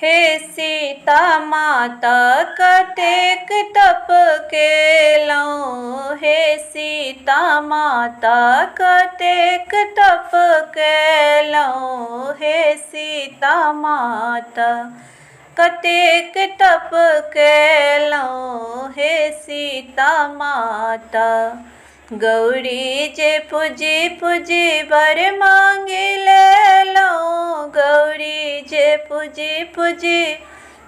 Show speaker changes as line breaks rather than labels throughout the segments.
हे सीता माता कतेक तप केलहुँ। हे सीता माता कतेक तप केलहुँ। हे सीता माता कतेक तप केलहुँ। हे सीता माता गौरी जे पूजी पूजी बर मांगि लेलहुँ। गौरी जे पूजी पूजी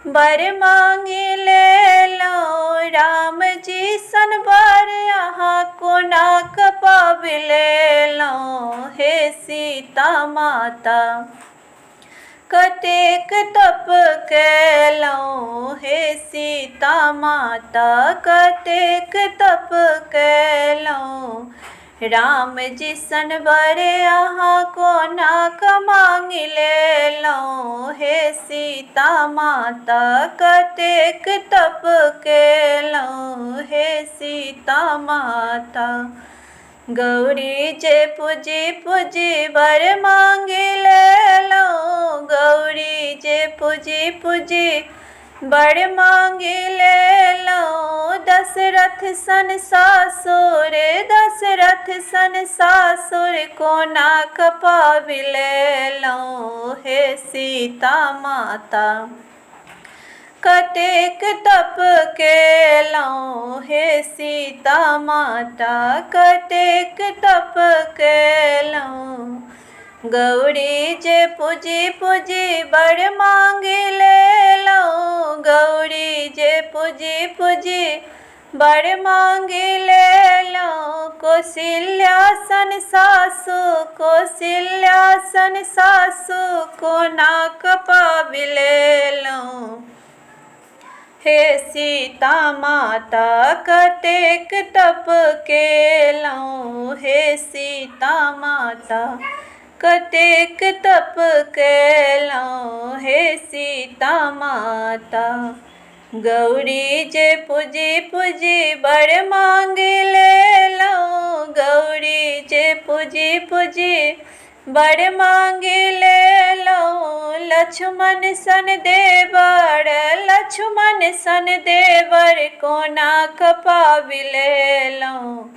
बर मांगि लेलहुँ। राम जी सन बर अहाँ कोना कऽ पाबि लेलहुँ। हे सीता माता कतेक तप केलहुँ। हे सीता माता कतेक तप केलहुँ। राम जी सन बर अहाँ कोना कऽ मांगि लेलहुँ। हे सीता माता कतेक तप केलहुँ। हे सीता माता गौरी जे पूजी पूजी बर मांगि लेलहुँ। गौरी जे पूजी पूजी बर मांगि लेलहुँ। दशरथ सन सासुर दशरथ सन सासुर कोना कऽ पाबि लेलहुँ। हे सीता माता कतेक तप केलहुँ। हे सीता माता कतेक तप केलहुँ। गौरी जे पूजी पूजी बर मांगि लेलहुँ। गौरी जे पूजी पूजी बर मांगि लेलहुँ। कौशल्या सन सासु कौशल्या सन सासु कोना कऽ पाबि लेलहुँ। हे सीता माता कतेक तप केलहुँ। हे सीता माता कतेक तप केलहुँ। हे सीता माता गौरी जे पूजी पूजी बर मांगि लेलहुँ। गौरी जे पूजी पूजी बर मांगि लेलहुँ। लक्ष्मण सन देवर लक्ष्मण सन देवर कोना कऽ पाबि लेलहुँ।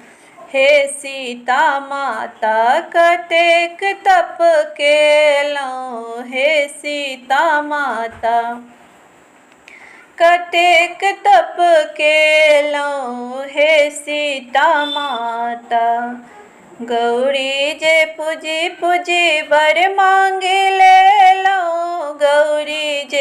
हे सीता माता कतेक तप केलहुँ। हे सीता माता कतेक तप केलहुँ। हे सीता माता गौरी जे पूजी पूजी बर मांगि लेलहुँ। गौरी जे